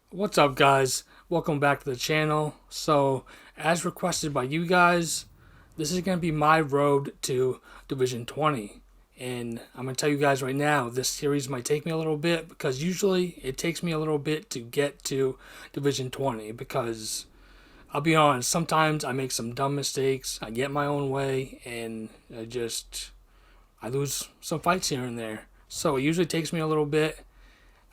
What's up, guys? Welcome back to the channel. So, as requested by you guys, this is going to be my road to Division 20. And I'm going to tell you guys right now, this series might take me a little bit because usually it takes me a little bit to get to Division 20 because I'll be honest, sometimes I make some dumb mistakes, I get my own way, and I lose some fights here and there. So it usually takes me a little bit.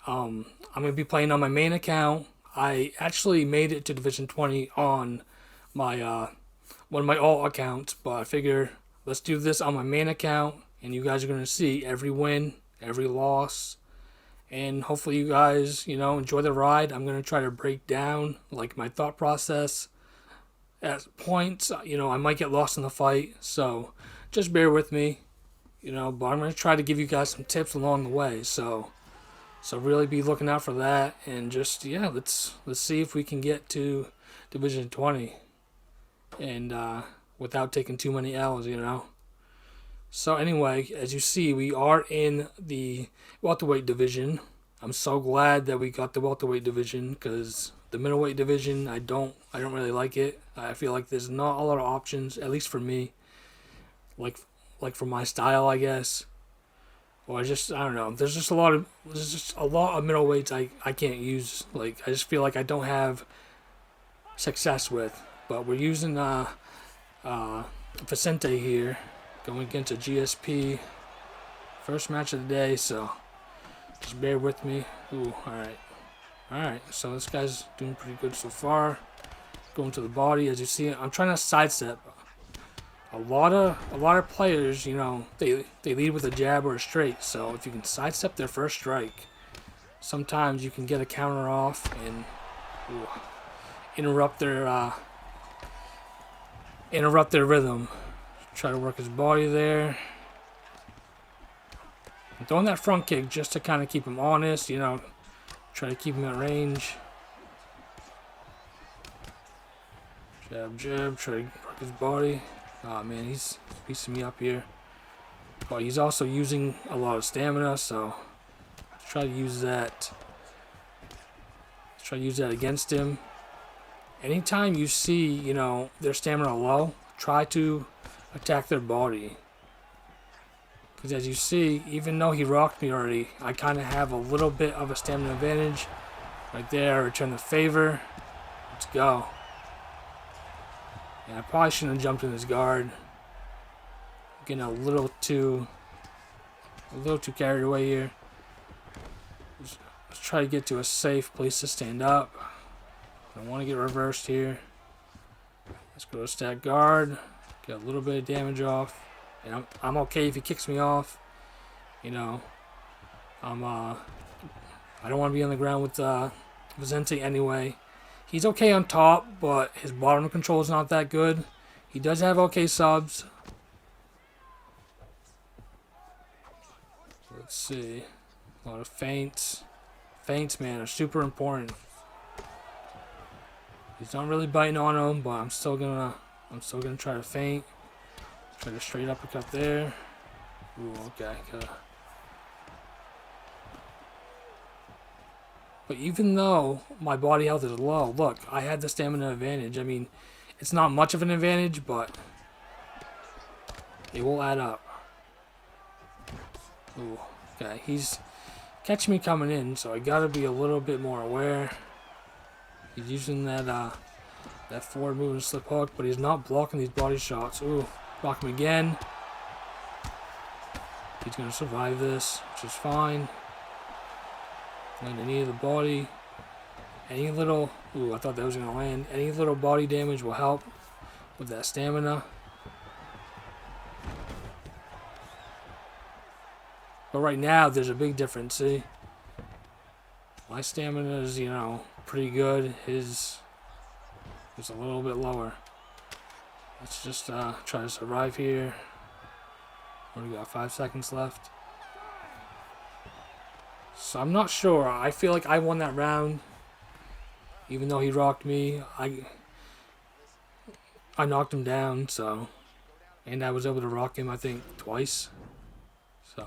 I'm going to be playing on my main account. I actually made it to Division 20 on my one of my alt accounts, but I figure let's do this on my main account, and you guys are going to see every win, every loss, and hopefully you guys, enjoy the ride. I'm going to try to break down like my thought process at points. I might get lost in the fight, so just bear with me, but I'm going to try to give you guys some tips along the way. So really be looking out for that, and just let's see if we can get to Division 20, and without taking too many L's. So anyway, as you see, we are in the welterweight division. I'm so glad that we got the welterweight division because the middleweight division, I don't really like it. I feel like there's not a lot of options, at least for me, like for my style, I guess. Or I don't know. There's just a lot of middleweights I can't use. Like I just feel like I don't have success with. But we're using Vicente here, going against a GSP, first match of the day. So just bear with me. Ooh, all right. So this guy's doing pretty good so far. Going to the body, as you see. I'm trying to sidestep. A lot of players, they lead with a jab or a straight. So if you can sidestep their first strike, sometimes you can get a counter off and ooh, interrupt their rhythm. Try to work his body there. I'm throwing that front kick just to kind of keep him honest. Try to keep him at range. Jab, jab. Try to work his body. Oh man, he's piecing me up here. But he's also using a lot of stamina, so let's try to use that. Let's try to use that against him. Anytime you see, their stamina low, try to attack their body. Because as you see, even though he rocked me already, I kind of have a little bit of a stamina advantage. Right there, return the favor. Let's go. Yeah, I probably shouldn't have jumped in his guard. Getting a little too carried away here. Let's try to get to a safe place to stand up. Don't want to get reversed here. Let's go to stack guard. Get a little bit of damage off. And I'm okay if he kicks me off. I don't want to be on the ground with Vicente anyway. He's okay on top, but his bottom control is not that good. He does have okay subs. Let's see. A lot of feints. Feints, man, are super important. He's not really biting on him, but I'm still gonna try to feint. Try to straight uppercut there. Ooh, okay. But even though my body health is low, look, I had the stamina advantage. I mean, it's not much of an advantage, but it will add up. Ooh, okay. He's catching me coming in, so I gotta be a little bit more aware. He's using that forward moving slip hook, but he's not blocking these body shots. Ooh, block him again. He's gonna survive this, which is fine. Land the knee of the body. Any little... Ooh, I thought that was going to land. Any little body damage will help with that stamina. But right now, there's a big difference, see? My stamina is, pretty good. His is a little bit lower. Let's just try to survive here. We got 5 seconds left. So I'm not sure. I feel like I won that round. Even though he rocked me, I knocked him down, so. And I was able to rock him, I think, twice. So.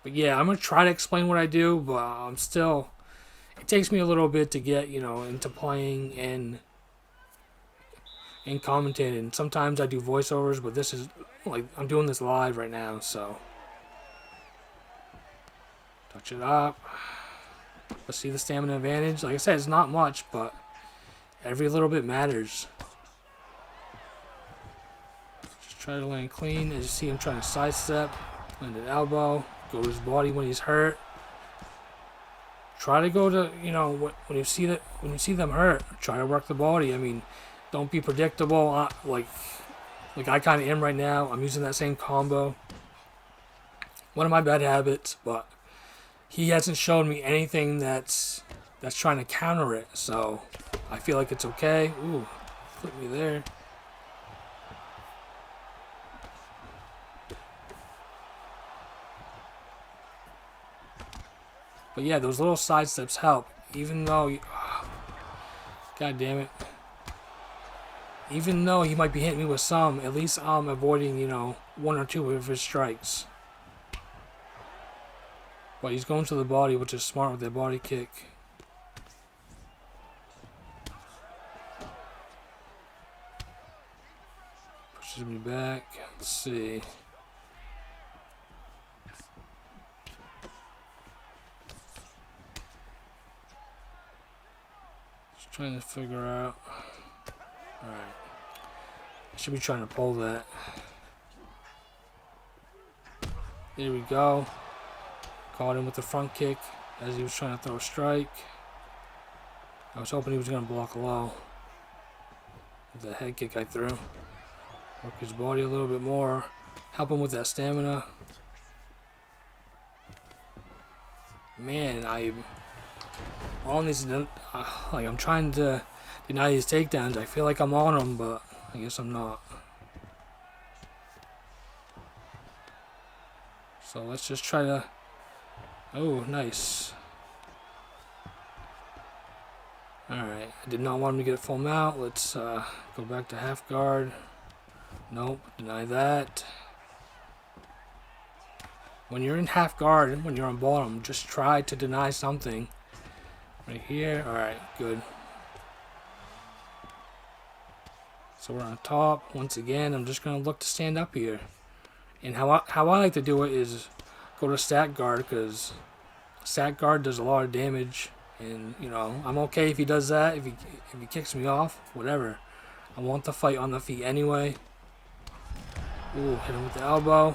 But yeah, I'm gonna try to explain what I do, but I'm still. It takes me a little bit to get into playing and commentating. Sometimes I do voiceovers, but this is like I'm doing this live right now, so touch it up. Let's see the stamina advantage. Like I said, it's not much, but every little bit matters. Just try to land clean. As you see, I'm trying to sidestep, land an elbow, go to his body when he's hurt. Try to go to when you see them hurt, try to work the body. I mean, don't be predictable. Like I kind of am right now. I'm using that same combo. One of my bad habits, but he hasn't shown me anything that's trying to counter it. So I feel like it's okay. Ooh, put me there. But yeah, those little side steps help. Even though, God damn it. Even though he might be hitting me with some, at least I'm avoiding, one or two of his strikes. But he's going to the body, which is smart with that body kick. Pushes me back. Let's see. Just trying to figure out. Alright. I should be trying to pull that. There we go. Caught him with the front kick as he was trying to throw a strike. I was hoping he was going to block low. With the head kick I threw. Work his body a little bit more. Help him with that stamina. Man, I'm on these. Like I'm trying to deny these takedowns. I feel like I'm on them, but I guess I'm not. So let's just try to. Oh, nice. Alright, I did not want him to get a full mount. Let's go back to half guard. Nope, deny that. When you're in half guard, when you're on bottom, just try to deny something. Right here. Alright, good. So we're on top. Once again, I'm just going to look to stand up here. And how I like to do it is go to stat guard, because stat guard does a lot of damage. And, I'm okay if he does that. If he kicks me off, whatever. I want the fight on the feet anyway. Ooh, hit him with the elbow.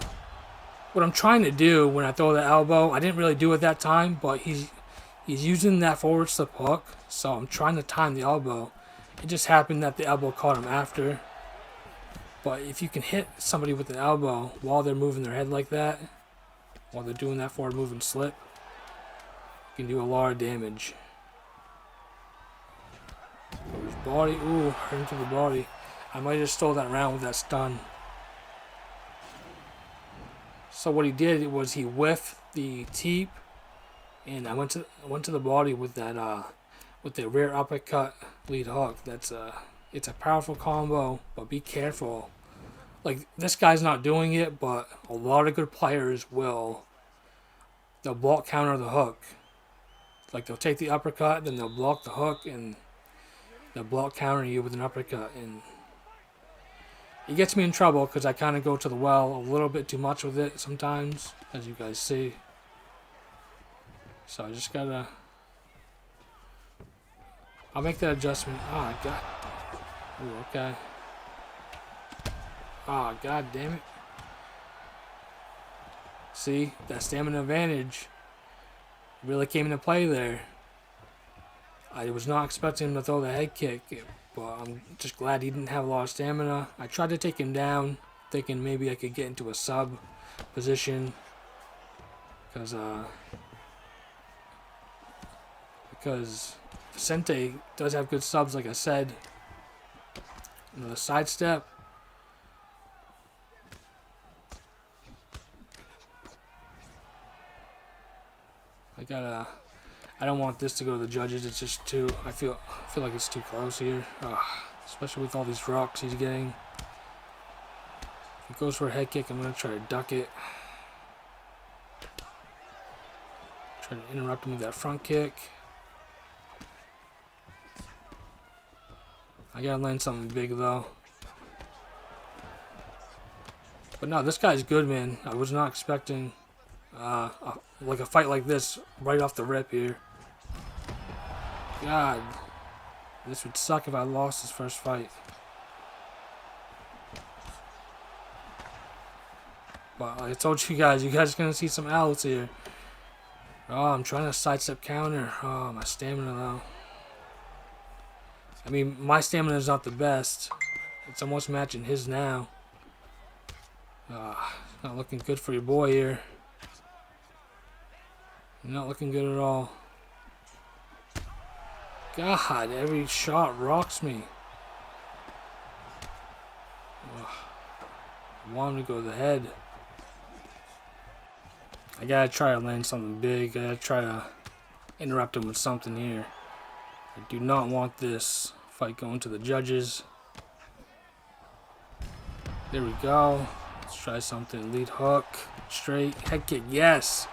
What I'm trying to do when I throw the elbow, I didn't really do it that time, but he's using that forward slip hook, so I'm trying to time the elbow. It just happened that the elbow caught him after. But if you can hit somebody with an elbow while they're moving their head like that, while they're doing that forward move and slip, you can do a lot of damage. His body, ooh, hurt him to the body. I might have stole that round with that stun. So what he did was he whiffed the teep, and I went to the body with that with the rear uppercut lead hook. It's a powerful combo, but be careful. Like, this guy's not doing it, but a lot of good players will. They'll block counter the hook. Like, they'll take the uppercut, then they'll block the hook, and they'll block counter you with an uppercut. And it gets me in trouble because I kind of go to the well a little bit too much with it sometimes, as you guys see. So I just gotta. I'll make that adjustment. Oh, God. Ooh, okay. Oh, God damn it. See, that stamina advantage really came into play there. I was not expecting him to throw the head kick, but I'm just glad he didn't have a lot of stamina. I tried to take him down, thinking maybe I could get into a sub position, because Vicente does have good subs, like I said. The sidestep. I don't want this to go to the judges. It's just too. I feel like it's too close here, especially with all these rocks he's getting. If he goes for a head kick, I'm gonna try to duck it. Try to interrupt him with that front kick. I gotta land something big though. But no, this guy's good, man. I was not expecting like a fight like this right off the rip here. God, this would suck if I lost this first fight. But like I told you guys are gonna see some outs here. Oh, I'm trying to sidestep counter. Oh, my stamina though. I mean, my stamina is not the best. It's almost matching his now. Not looking good for your boy here. Not looking good at all. God, every shot rocks me. I want him to go to the head. I gotta try to land something big. I gotta try to interrupt him with something here. I do not want this fight going to the judges. There we go. Let's try something. Lead hook. Straight. Head kick. Yes.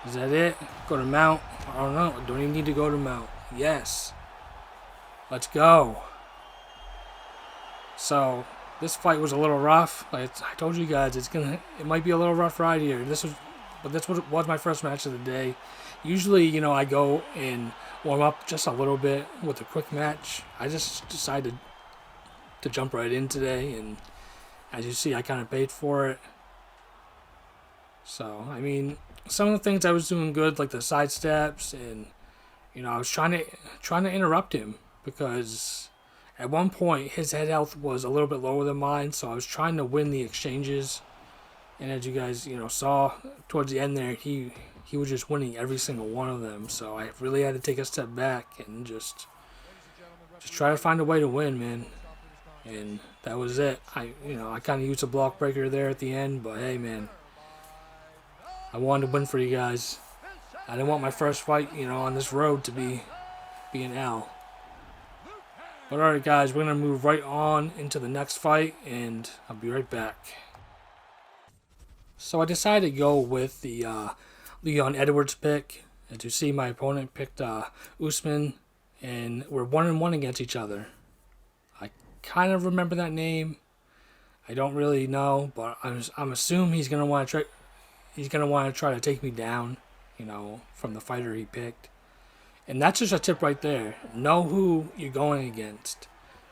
Is that it? Go to mount. I don't know. Don't even need to go to mount. Yes. Let's go. So, this fight was a little rough. Like I told you guys, it might be a little rough ride here. But this was my first match of the day. Usually, you know, I go and warm up just a little bit with a quick match. I just decided to jump right in today, and as you see, I kind of paid for it. So, I mean, some of the things I was doing good, like the side steps, and you know, I was trying to interrupt him because at one point his head health was a little bit lower than mine, so I was trying to win the exchanges. And as you guys, you know, saw towards the end there, he was just winning every single one of them. So I really had to take a step back and just try to find a way to win, man. And that was it. I kind of used a block breaker there at the end, but hey, man, I wanted to win for you guys. I didn't want my first fight, you know, on this road to be an L. But alright, guys, we're gonna move right on into the next fight, and I'll be right back. So I decided to go with the Leon Edwards pick. As you see, my opponent picked Usman, and we're 1-1 against each other. I kind of remember that name. I don't really know, but I'm assuming he's gonna want to try to take me down, you know, from the fighter he picked. And that's just a tip right there. Know who you're going against,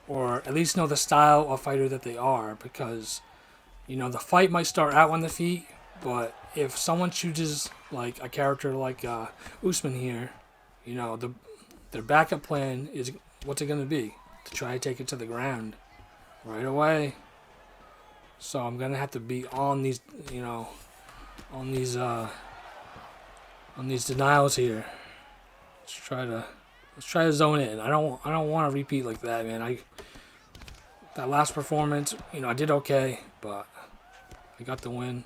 or at least know the style of fighter that they are, because you know, the fight might start out on the feet, but if someone chooses like a character like Usman here, you know, their backup plan is what's it gonna be? To try to take it to the ground right away. So I'm gonna have to be on these, you know, on these denials here. Let's try to zone in. I don't want to repeat like that, man. That last performance, you know, I did okay, but I got the win.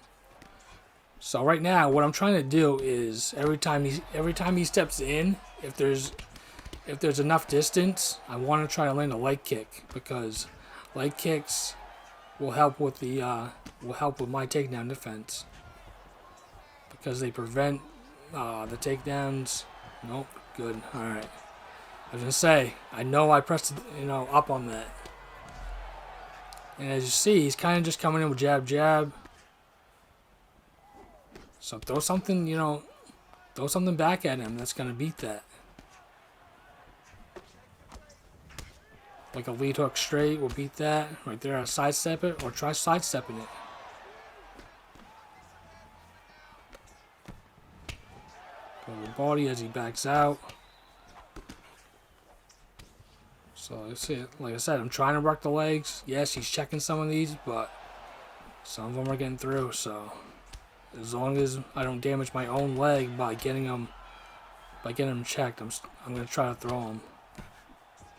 So right now, what I'm trying to do is every time he steps in, if there's enough distance, I want to try to land a leg kick, because leg kicks will help with my takedown defense, because they prevent the takedowns. Nope, good. All right. I was gonna say, I know I pressed, you know, up on that. And as you see, he's kind of just coming in with jab, jab. So throw something, you know, throw something back at him that's going to beat that. Like a lead hook straight will beat that. Right there, I'll sidestep it, or try sidestepping it. Go to the body as he backs out. So let's see, like I said, I'm trying to work the legs. Yes, he's checking some of these, but some of them are getting through. So as long as I don't damage my own leg by getting him checked, I'm gonna try to throw him.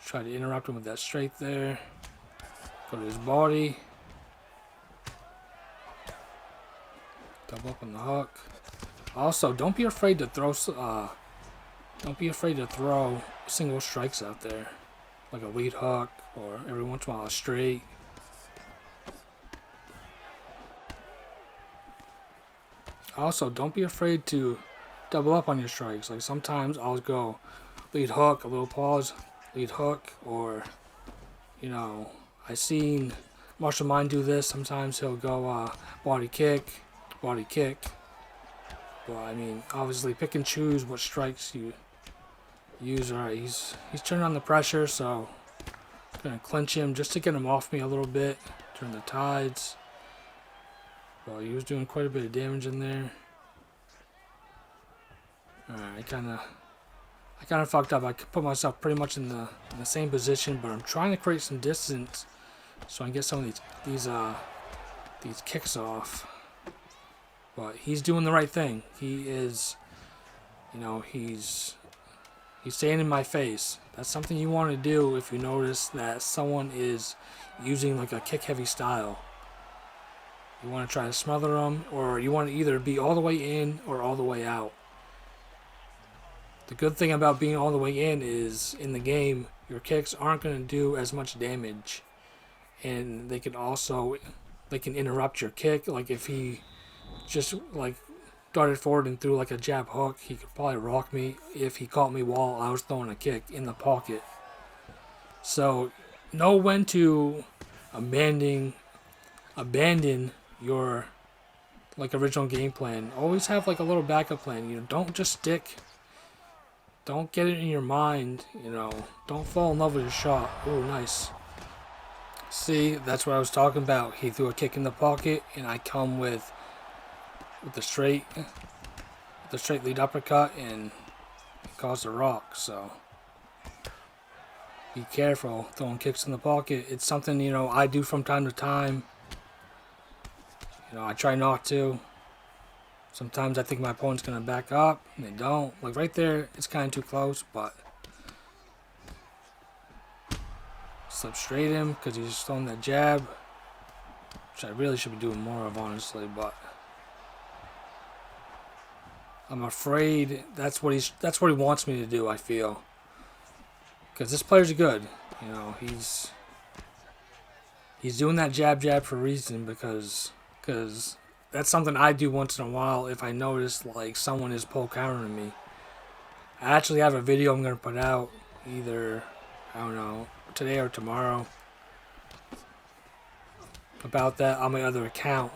Try to interrupt him with that straight there. Go to his body. Double up on the hook. Also, don't be afraid to throw single strikes out there, like a lead hook, or every once in a while a straight. Also, don't be afraid to double up on your strikes. Like sometimes I'll go lead hook, a little pause, lead hook, or you know, I seen Marshall Mine do this. Sometimes he'll go body kick, body kick. Well, I mean, obviously pick and choose what strikes you use. Alright, he's turning on the pressure, so I'm gonna clinch him just to get him off me a little bit. Turn the tides. Well, he was doing quite a bit of damage in there. Alright, I kinda fucked up. I put myself pretty much in the same position, but I'm trying to create some distance so I can get some of these kicks off. But he's doing the right thing. He is, you know, he's staying in my face. That's something you want to do if you notice that someone is using like a kick heavy style. You want to try to smother them, or you want to either be all the way in or all the way out. The good thing about being all the way in is in the game, your kicks aren't going to do as much damage. And they can interrupt your kick. Like if he just like darted forward and threw like a jab hook, he could probably rock me if he caught me while I was throwing a kick in the pocket. So know when to abandon your like original game plan. Always have like a little backup plan. You know, don't just stick. Don't get it in your mind. You know, don't fall in love with your shot. Oh, nice. See, that's what I was talking about. He threw a kick in the pocket, and I come with the straight lead uppercut, and it caused a rock. So be careful throwing kicks in the pocket. It's something, you know, I do from time to time. You know, I try not to. Sometimes I think my opponent's gonna back up, and they don't. Like right there, it's kind of too close, but slip straight in because he's just throwing that jab, which I really should be doing more of, honestly. But I'm afraid that's what he wants me to do. I feel because this player's good. You know, he's doing that jab for a reason because that's something I do once in a while if I notice like someone is pull countering me. I actually have a video I'm gonna put out either, I don't know, today or tomorrow about that on my other account.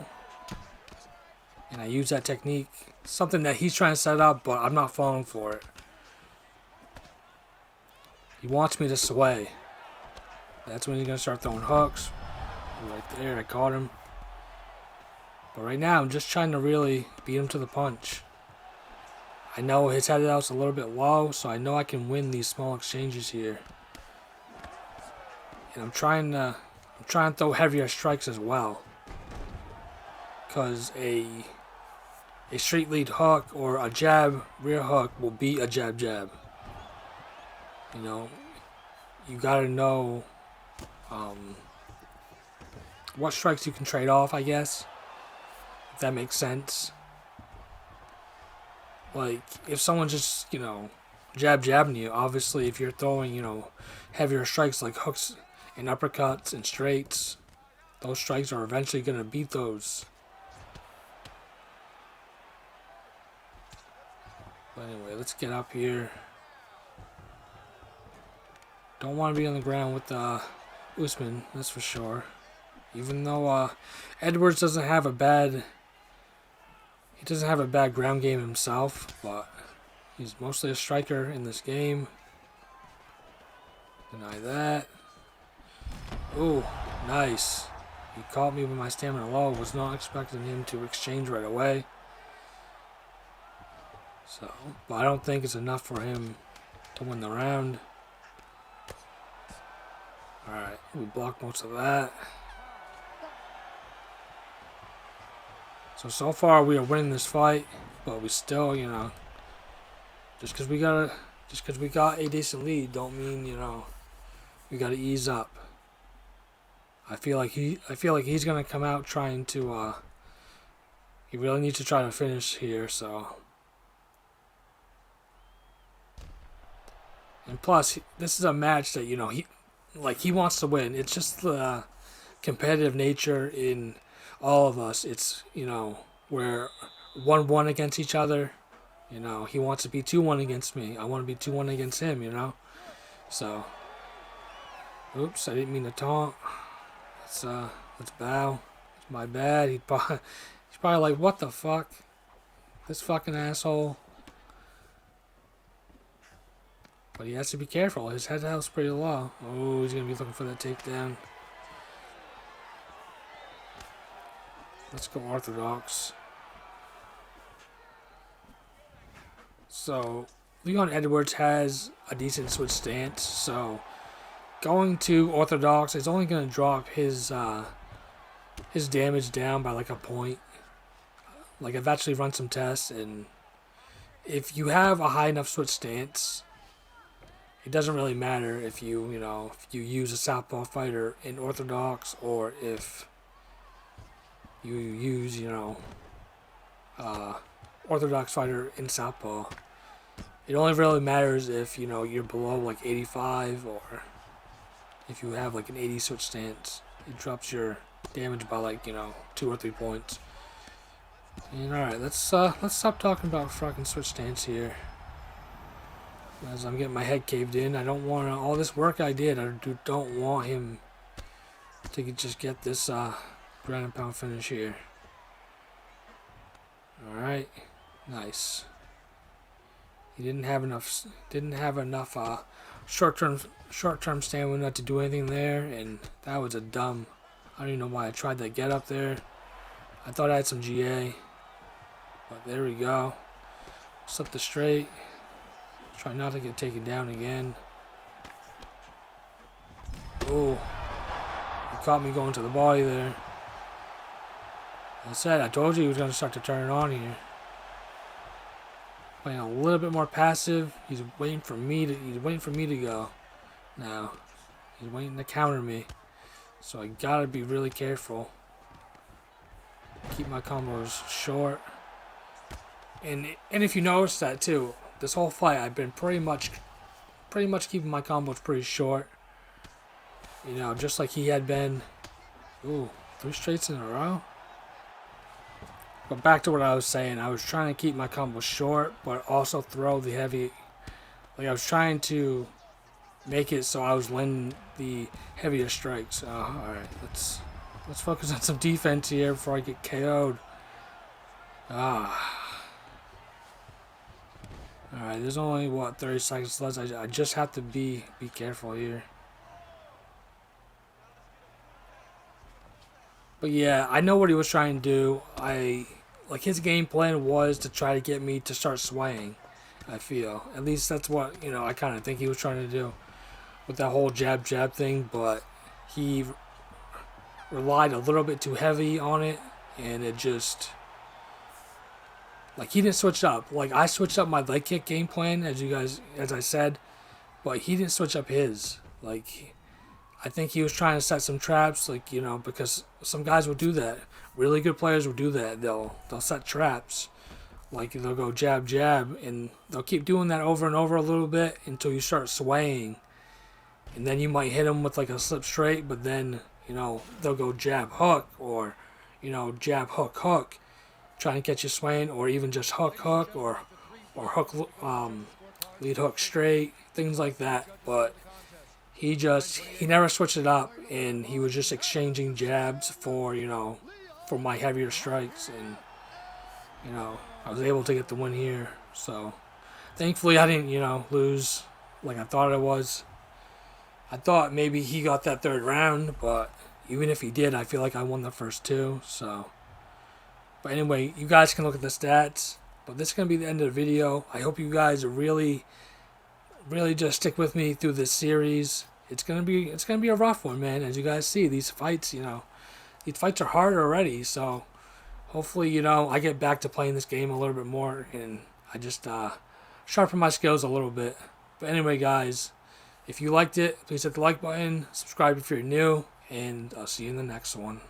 And I use that technique. Something that he's trying to set up, but I'm not falling for it. He wants me to sway. That's when he's gonna start throwing hooks. Right there, I caught him. But right now, I'm just trying to really beat him to the punch. I know his head out's a little bit low, so I know I can win these small exchanges here. And I'm trying to throw heavier strikes as well. Because a straight lead hook or a jab rear hook will beat a jab. You know, you gotta know what strikes you can trade off, I guess. If that makes sense. Like, if someone's just, you know, jabbing you, obviously if you're throwing, you know, heavier strikes like hooks and uppercuts and straights, those strikes are eventually going to beat those. But anyway, let's get up here. Don't want to be on the ground with Usman, that's for sure. Even though Edwards doesn't have a bad ground game himself, but he's mostly a striker in this game. Deny that. Ooh, nice. He caught me with my stamina low. Was not expecting him to exchange right away. So, but I don't think it's enough for him to win the round. Alright, we blocked most of that. So far we are winning this fight, but we still, you know, just because we got a decent lead, don't mean, you know, we got to ease up. I feel like he's gonna come out trying to. He really needs to try to finish here. So, and plus, this is a match that, you know, he wants to win. It's just the competitive nature in all of us. It's, you know, we're 1-1 against each other. You know, he wants to be 2-1 against me. I want to be 2-1 against him, you know? So, oops, I didn't mean to taunt. Let's bow. It's my bad. He's probably like, what the fuck? This fucking asshole. But he has to be careful. His head health's pretty low. Oh, he's going to be looking for that takedown. Let's go orthodox. So, Leon Edwards has a decent switch stance. So, going to orthodox is only going to drop his damage down by like a point. Like, I've actually run some tests, and if you have a high enough switch stance, it doesn't really matter if you use a southpaw fighter in orthodox, or if you use, orthodox fighter in southpaw. It only really matters if, you're below like 85, or if you have like an 80 switch stance. It drops your damage by like, 2 or 3 points. And alright, let's stop talking about fucking switch stance here. As I'm getting my head caved in, I don't want all this work I did. I don't want him to just get this ground and pound finish here. All right, nice. He didn't have enough short-term stamina to do anything there, and that was a dumb. I don't even know why I tried that get up there. I thought I had some GA, but there we go. Slip the straight. Try not to get taken down again. Oh, he caught me going to the body there. I told you he was going to start to turn it on here. Playing a little bit more passive. He's waiting for me to go. Now, he's waiting to counter me. So I gotta be really careful. Keep my combos short. And if you notice that too, this whole fight I've been pretty much keeping my combos pretty short. Just like he had been. Ooh, 3 straights in a row. But back to what I was saying, I was trying to keep my combos short, but also throw the heavy. Like, I was trying to make it so I was landing the heavier strikes. Alright, let's focus on some defense here before I get KO'd. Alright, there's only, 30 seconds left. I just have to be careful here. But yeah, I know what he was trying to do. His game plan was to try to get me to start swaying, I feel. At least that's what, I kind of think he was trying to do with that whole jab thing, but he relied a little bit too heavy on it, and it just, he didn't switch up. I switched up my leg kick game plan, as I said, but he didn't switch up his. I think he was trying to set some traps, because some guys will do that. Really good players will do that. They'll set traps. They'll go jab, and they'll keep doing that over and over a little bit until you start swaying. And then you might hit them with a slip straight, but then, they'll go jab hook, or, jab hook, trying to get you swaying, or even just hook, or hook, lead hook straight, things like that. But he never switched it up, and he was just exchanging jabs for my heavier strikes, and, I was able to get the win here. So, thankfully I didn't, lose like I thought I was. I thought maybe he got that 3rd round, but even if he did, I feel like I won the first 2, so. But anyway, you guys can look at the stats, but this is going to be the end of the video. I hope you guys really just stick with me through this series. It's gonna be a rough one, man. As you guys see, these fights are hard already. So hopefully, I get back to playing this game a little bit more, and I just sharpen my skills a little bit. But anyway, guys, if you liked it, please hit the like button, subscribe if you're new, and I'll see you in the next one.